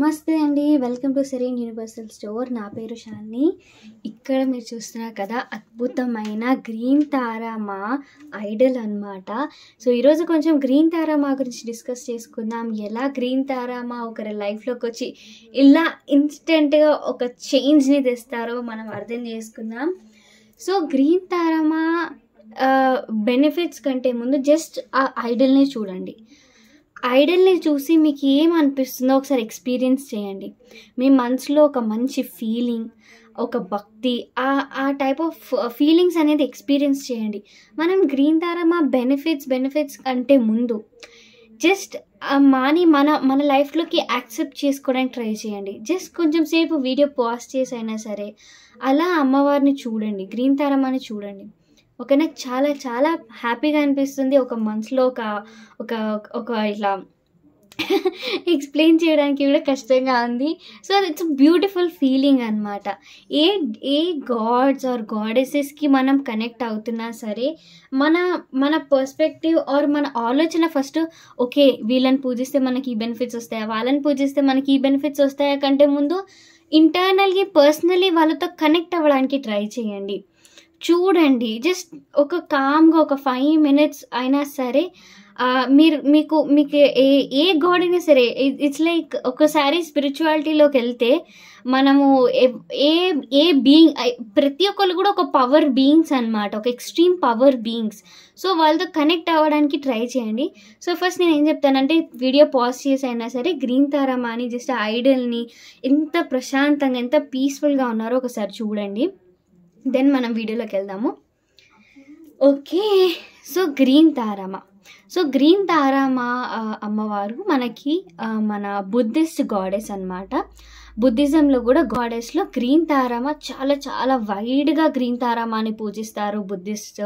నమస్తే అండి. Welcome to serene universal store. నా పేరు షాలిని. ఇక్కడ మీరు చూస్తున్నారు కదా, అద్భుతమైన గ్రీన్ తారామా ఐడల్ అన్నమాట. సో ఈరోజు కొంచెం గ్రీన్ తారామా గురించి డిస్కస్ చేసుకుందాం. ఎలా గ్రీన్ తారామా ఒకరి లైఫ్లోకి వచ్చి ఇలా ఇన్స్టెంట్గా ఒక చేంజ్ని తెస్తారో మనం అర్థం చేసుకుందాం. సో గ్రీన్ తారామా బెనిఫిట్స్ కంటే ముందు జస్ట్ ఆ ఐడల్ని చూడండి. ఐడల్ని చూసి మీకు ఏమనిపిస్తుందో ఒకసారి ఎక్స్పీరియన్స్ చేయండి. మీ మనసులో ఒక మంచి ఫీలింగ్, ఒక భక్తి, ఆ టైప్ ఆఫ్ ఫీలింగ్స్ అనేది ఎక్స్పీరియన్స్ చేయండి. మనం గ్రీన్ తారామా బెనిఫిట్స్ కంటే ముందు జస్ట్ మన లైఫ్లోకి యాక్సెప్ట్ చేసుకోవడానికి ట్రై చేయండి. జస్ట్ కొంచెం సేపు వీడియో పాజ్ చేసి అయినా సరే అలా అమ్మవారిని చూడండి, గ్రీన్ తారామాని చూడండి. ఓకేనా, చాలా చాలా హ్యాపీగా అనిపిస్తుంది. ఒక మనసులో ఒక ఒక ఇట్లా ఎక్స్ప్లెయిన్ చేయడానికి కూడా కష్టంగా ఉంది. సో ఇట్స్ బ్యూటిఫుల్ ఫీలింగ్ అనమాట. ఏ గాడ్స్ ఆర్ గాడెసెస్కి మనం కనెక్ట్ అవుతున్నా సరే మన పర్స్పెక్టివ్ ఆర్ మన ఆలోచన ఫస్ట్ ఓకే, వీళ్ళని పూజిస్తే మనకి ఈ బెనిఫిట్స్ వస్తాయా, వాళ్ళని పూజిస్తే మనకి ఈ బెనిఫిట్స్ వస్తాయా కంటే ముందు ఇంటర్నల్గా పర్సనలీ వాళ్ళతో కనెక్ట్ అవ్వడానికి ట్రై చేయండి. చూడండి, జస్ట్ ఒక కామ్గా ఒక 5 minutes అయినా సరే మీకు ఏ గాడ్ అయినా సరే, ఇట్స్ లైక్ ఒకసారి స్పిరిచువాలిటీలోకి వెళ్తే మనము ఏ బీయింగ్, ప్రతి ఒక్కరు కూడా ఒక పవర్ బీయింగ్స్ అనమాట, ఒక ఎక్స్ట్రీమ్ పవర్ బీయింగ్స్. సో వాళ్ళతో కనెక్ట్ అవ్వడానికి ట్రై చేయండి. సో ఫస్ట్ నేను ఏం చెప్తానంటే, వీడియో పాజ్ చేసి అయినా సరే గ్రీన్ తారామాని జస్ట్ ఐడల్ని ఎంత ప్రశాంతంగా ఎంత పీస్ఫుల్గా ఉన్నారో ఒకసారి చూడండి. దెన్ మనం వీడియోలోకి వెళ్దాము. ఓకే, సో గ్రీన్ తారామా అమ్మవారు మనకి మన బుద్ధిస్ట్ గాడెస్ అన్నమాట. బుద్ధిజంలో కూడా గాడెస్లో గ్రీన్ తారామా చాలా చాలా వైడ్గా గ్రీన్ తారామాని పూజిస్తారు బుద్ధిస్ట్.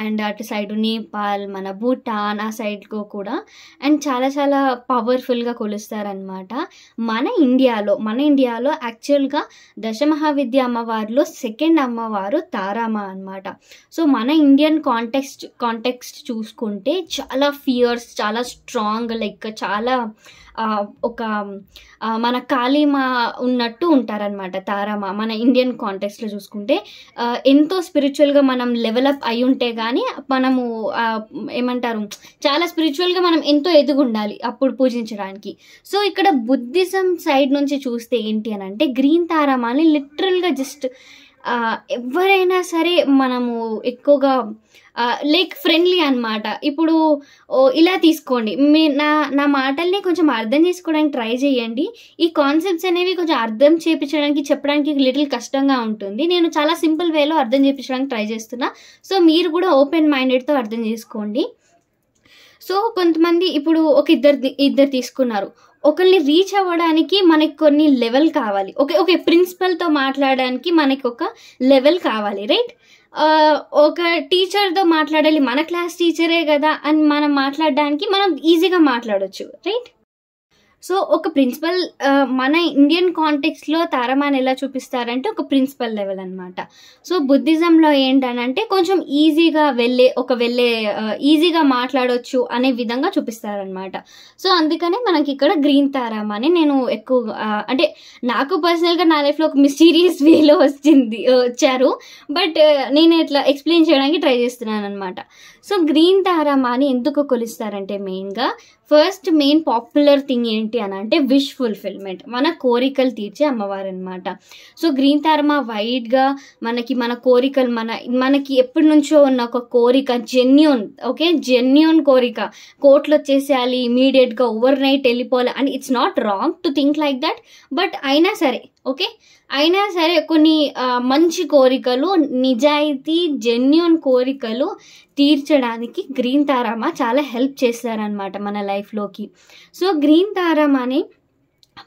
అండ్ అటు సైడు నేపాల్, మన భూటాన్ ఆ సైడ్లో కూడా అండ్ చాలా చాలా పవర్ఫుల్గా కొలుస్తారనమాట. మన ఇండియాలో యాక్చువల్గా దశమహావిద్య అమ్మవారిలో సెకండ్ అమ్మవారు తారామా అనమాట. సో మన ఇండియన్ కాంటెక్స్ట్ చూసుకుంటే చాలా ఫియర్స్, చాలా స్ట్రాంగ్, లైక్ చాలా ఒక మన కాళీమా ఉన్నట్టు ఉంటారనమాట తారామా. మన ఇండియన్ కాంటెక్స్ట్లో చూసుకుంటే ఎంతో స్పిరిచువల్గా మనం లెవెలప్ అయి ఉంటే కానీ మనము ఏమంటారు, చాలా స్పిరిచువల్గా మనం ఎంతో ఎదుగుండాలి అప్పుడు పూజించడానికి. సో ఇక్కడ బుద్ధిజం సైడ్ నుంచి చూస్తే ఏంటి అని అంటే, గ్రీన్ తారామాని లిటరల్గా జస్ట్ ఎవరైనా సరే మనము ఎక్కువగా లైక్ ఫ్రెండ్లీ అనమాట. ఇప్పుడు ఇలా తీసుకోండి, నా మాటల్ని కొంచెం అర్థం చేసుకోవడానికి ట్రై చేయండి. ఈ కాన్సెప్ట్స్ అనేవి కొంచెం అర్థం చెప్పడానికి లిటిల్ కష్టంగా ఉంటుంది. నేను చాలా సింపుల్ వేలో అర్థం చేయించడానికి ట్రై చేస్తున్నా. సో మీరు కూడా ఓపెన్ మైండెడ్తో అర్థం చేసుకోండి. సో కొంతమంది ఇప్పుడు ఒక ఇద్దరు తీసుకున్నారు, ఒకరిని రీచ్ అవ్వడానికి మనకి కొన్ని లెవెల్ కావాలి. ఓకే, ప్రిన్సిపల్తో మాట్లాడడానికి మనకి ఒక లెవెల్ కావాలి, రైట్? ఒక టీచర్తో మాట్లాడాలి, మన క్లాస్ టీచరే కదా అని మనం మాట్లాడడానికి మనం ఈజీగా మాట్లాడవచ్చు, రైట్? సో ఒక ప్రిన్సిపల్ మన ఇండియన్ కాంటెక్స్ట్లో తారామాని ఎలా చూపిస్తారంటే ఒక ప్రిన్సిపల్ లెవెల్ అనమాట. సో బుద్ధిజంలో ఏంటనంటే కొంచెం ఈజీగా ఈజీగా మాట్లాడవచ్చు అనే విధంగా చూపిస్తారనమాట. సో అందుకనే మనకి ఇక్కడ గ్రీన్ తారామాని నేను ఎక్కువ అంటే నాకు పర్సనల్గా నా లైఫ్లో ఒక మిస్టీరియస్ వేలో వచ్చారు, బట్ నేను ఇట్లా ఎక్స్ప్లెయిన్ చేయడానికి ట్రై చేస్తున్నాను అనమాట. సో గ్రీన్ తారామాని ఎందుకు కొలుస్తారంటే మెయిన్ పాపులర్ థింగ్ ఏంటి అని అంటే విష్ ఫుల్ఫిల్మెంట్, మన కోరికలు తీర్చే అమ్మవారు అనమాట. సో గ్రీన్ తారామా వైడ్గా మన కోరికలు మనకి ఎప్పటి నుంచో ఉన్న ఒక కోరిక, జెన్యూన్ కోరిక, కోట్లు వచ్చేసేయాలి ఇమీడియట్గా, ఓవర్ నైట్ వెళ్ళిపోవాలి అని. It's not wrong to think like that, but అయినా సరే కొన్ని మంచి కోరికలు, నిజాయితీ జెన్యూన్ కోరికలు తీర్చడానికి గ్రీన్ తారామా చాలా హెల్ప్ చేస్తారనమాట మన లైఫ్లోకి. సో గ్రీన్ తారామాని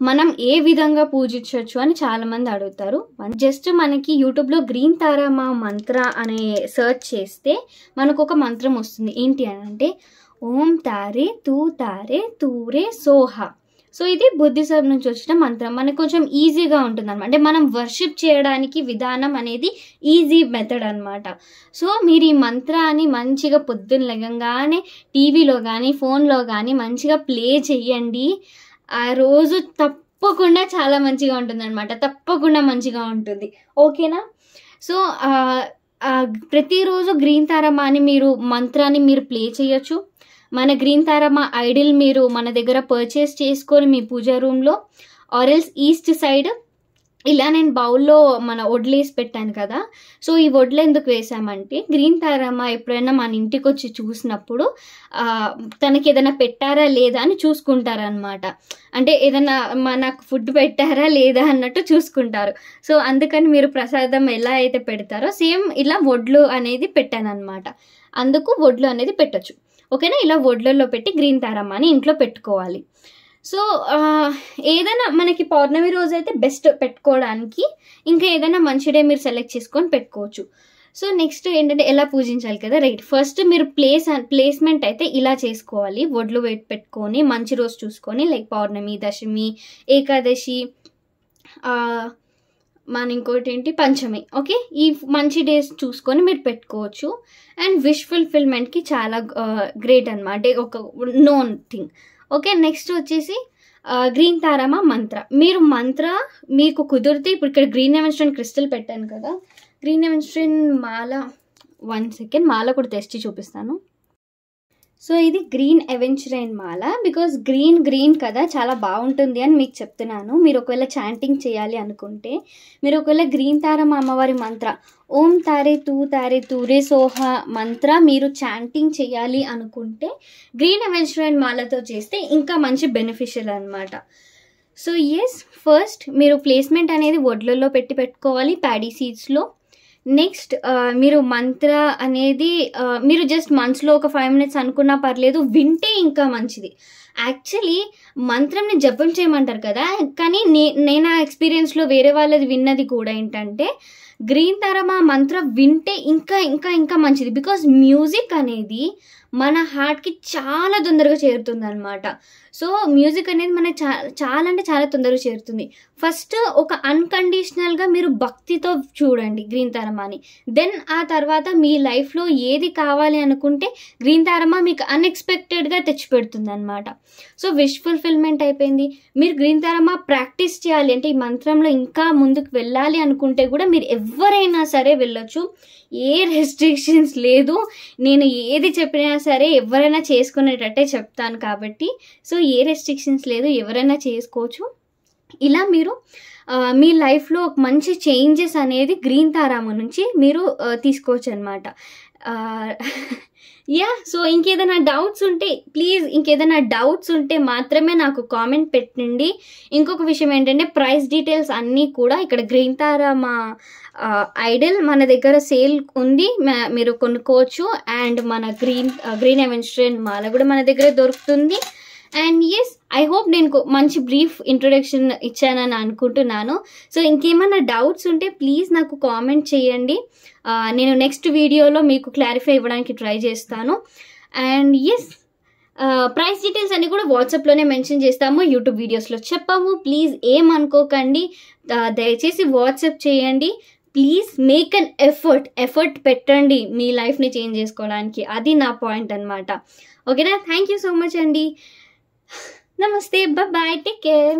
మనం ఏ విధంగా పూజించవచ్చు అని చాలామంది అడుగుతారు. జస్ట్ మనకి యూట్యూబ్లో గ్రీన్ తారామా మంత్ర అనే సర్చ్ చేస్తే మనకు ఒక మంత్రం వస్తుంది. ఏంటి అని అంటే ఓం తారే తూరే సోహా. సో ఇది బుద్ధిజం నుంచి వచ్చిన మంత్రం. మనకు కొంచెం ఈజీగా ఉంటుంది అనమాట, అంటే మనం వర్షిప్ చేయడానికి విధానం అనేది ఈజీ మెథడ్ అనమాట. సో మీరు ఈ మంత్రాన్ని మంచిగా పొద్దున్న లేగంగానే టీవీలో కానీ ఫోన్లో కానీ మంచిగా ప్లే చేయండి. ఆ రోజు తప్పకుండా చాలా మంచిగా ఉంటుందన్నమాట. తప్పకుండా మంచిగా ఉంటుంది. ఓకేనా? సో ప్రతిరోజు గ్రీన్ తారమా అని మీరు మంత్రాన్ని మీరు ప్లే చేయొచ్చు. మన గ్రీన్ తారమా ఐడిల్ మీరు మన దగ్గర పర్చేస్ చేసుకొని మీ పూజా రూమ్లో ఆరెల్స్ ఈస్ట్ సైడ్ ఇలా నేను బౌల్లో మన వడ్లేసి పెట్టాను కదా. సో ఈ వడ్లు ఎందుకు వేసామంటే గ్రీన్ తారమా ఎప్పుడైనా మన ఇంటికి వచ్చి చూసినప్పుడు తనకి ఏదైనా పెట్టారా లేదా అని చూసుకుంటారనమాట. అంటే ఏదైనా మనకు ఫుడ్ పెట్టారా లేదా అన్నట్టు చూసుకుంటారు. సో అందుకని మీరు ప్రసాదం ఎలా అయితే పెడతారో సేమ్ ఇలా వడ్లు అనేది పెట్టాను అనమాట. అందుకు వడ్లు అనేది పెట్టచ్చు. ఓకేనా? ఇలా వడ్లలో పెట్టి గ్రీన్ తారమ్మాని ఇంట్లో పెట్టుకోవాలి. సో ఏదైనా మనకి పౌర్ణమి రోజు అయితే బెస్ట్ పెట్టుకోవడానికి. ఇంకా ఏదైనా మంచి డే మీరు సెలెక్ట్ చేసుకొని పెట్టుకోవచ్చు. సో నెక్స్ట్ ఏంటంటే ఎలా పూజించాలి కదా. రైట్, ఫస్ట్ మీరు ప్లేస్మెంట్ అయితే ఇలా చేసుకోవాలి. వడ్లు పెట్టుకొని మంచి రోజు చూసుకొని, లైక్ పౌర్ణమి, దశమి, ఏకాదశి, మన ఇంకోటి ఏంటి పంచమి. ఓకే, ఈ మంచి డేస్ చూసుకొని మీరు పెట్టుకోవచ్చు. అండ్ విష్ ఫుల్ఫిల్మెంట్కి చాలా గ్రేట్ అనమాట, ఒక నోన్ థింగ్. ఓకే, నెక్స్ట్ వచ్చేసి గ్రీన్ తారమా మంత్ర. మీరు మంత్ర మీకు కుదిరితే ఇప్పుడు ఇక్కడ గ్రీన్ ఎవెన్స్టోన్ క్రిస్టల్ పెట్టాను కదా, గ్రీన్ ఎవెన్స్టోన్ మాల, 1 సెకండ్ మాల కూడా తెచ్చి చూపిస్తాను. సో ఇది గ్రీన్ ఎవెన్స్టోన్ మాల. బికాస్ గ్రీన్ కదా చాలా బాగుంటుంది అని మీకు చెప్తున్నాను. మీరు ఒకవేళ చాంటింగ్ చేయాలి అనుకుంటే, మీరు ఒకవేళ గ్రీన్ తారమా అమ్మవారి మంత్ర ఓం తారే తూరే సోహ మంత్ర మీరు చాంటింగ్ చేయాలి అనుకుంటే గ్రీన్ ఎవెన్స్టోన్ మాలతో చేస్తే ఇంకా మంచి బెనిఫిషియల్ అనమాట. సో ఎస్, ఫస్ట్ మీరు ప్లేస్మెంట్ అనేది వడ్లలో పెట్టుకోవాలి, ప్యాడీ సీడ్స్లో. నెక్స్ట్ మీరు మంత్ర అనేది మీరు జస్ట్ మనసులో ఒక 5 minutes అనుకున్నా పర్లేదు, వింటే ఇంకా మంచిది. యాక్చువల్లీ మంత్రంని జపం చేయమంటారు కదా, కానీ నేను ఆ ఎక్స్పీరియన్స్లో వేరే వాళ్ళది విన్నది కూడా ఏంటంటే గ్రీన్ తారమా మంత్ర వింటే ఇంకా ఇంకా ఇంకా మంచిది. బికాజ్ మ్యూజిక్ అనేది మన హార్ట్కి చాలా తొందరగా చేరుతుంది అనమాట. సో మ్యూజిక్ అనేది మన చాలా అంటే చాలా తొందరగా చేరుతుంది. ఫస్ట్ ఒక అన్కండిషనల్గా మీరు భక్తితో చూడండి గ్రీన్ తారమాని. దెన్ ఆ తర్వాత మీ లైఫ్లో ఏది కావాలి అనుకుంటే గ్రీన్ తారమా మీకు అన్ఎక్స్పెక్టెడ్గా తెచ్చిపెడుతుంది అనమాట. సో విష్ ఫుల్ఫిల్మెంట్ అయిపోయింది. మీరు గ్రీన్ తారమా ప్రాక్టీస్ చేయాలి అంటే ఈ మంత్రంలో ఇంకా ముందుకు వెళ్ళాలి అనుకుంటే కూడా మీరు ఎవరైనా సరే వెళ్ళొచ్చు. ఏ రెస్ట్రిక్షన్స్ లేదు. నేను ఏది చెప్పినా సరే ఎవరైనా చేసుకునేటట్టే చెప్తాను కాబట్టి సో ఏ రెస్ట్రిక్షన్స్ లేదు, ఎవరైనా చేసుకోవచ్చు. ఇలా మీరు మీ లైఫ్లో ఒక మంచి చేంజెస్ అనేది గ్రీన్ తారమా నుంచి మీరు తీసుకోవచ్చు అనమాట. యా, సో ఇంకేదైనా డౌట్స్ ఉంటే ప్లీజ్, ఇంకేదైనా డౌట్స్ ఉంటే మాత్రమే నాకు కామెంట్ పెట్టండి. ఇంకొక విషయం ఏంటంటే ప్రైస్ డీటెయిల్స్ అన్నీ కూడా ఇక్కడ గ్రీన్ తారమా ఐడల్ మన దగ్గర సేల్ ఉంది, మీరు కొనుక్కోవచ్చు. అండ్ మన గ్రీన్ ఎవెన్స్టోన్ మాల కూడా మన దగ్గర దొరుకుతుంది. అండ్ ఎస్, ఐ హోప్ నేను మంచి బ్రీఫ్ ఇంట్రొడక్షన్ ఇచ్చానని అనుకుంటున్నాను. సో ఇంకేమైనా డౌట్స్ ఉంటే ప్లీజ్ నాకు కామెంట్ చేయండి. నేను నెక్స్ట్ వీడియోలో మీకు క్లారిఫై ఇవ్వడానికి ట్రై చేస్తాను. అండ్ ఎస్, ప్రైస్ డీటెయిల్స్ అన్ని కూడా వాట్సాప్లోనే మెన్షన్ చేస్తాము, యూట్యూబ్ వీడియోస్లో చెప్పాము. ప్లీజ్ ఏమనుకోకండి, దయచేసి వాట్సాప్ చేయండి. ప్లీజ్ మేక్ అన్ ఎఫర్ట్ పెట్టండి మీ లైఫ్ని చేంజ్ చేసుకోవడానికి. అది నా పాయింట్ అనమాట. ఓకేనా? థ్యాంక్ యూ సో మచ్ అండి. నమస్తే, బాయ్, టేక్ కేర్.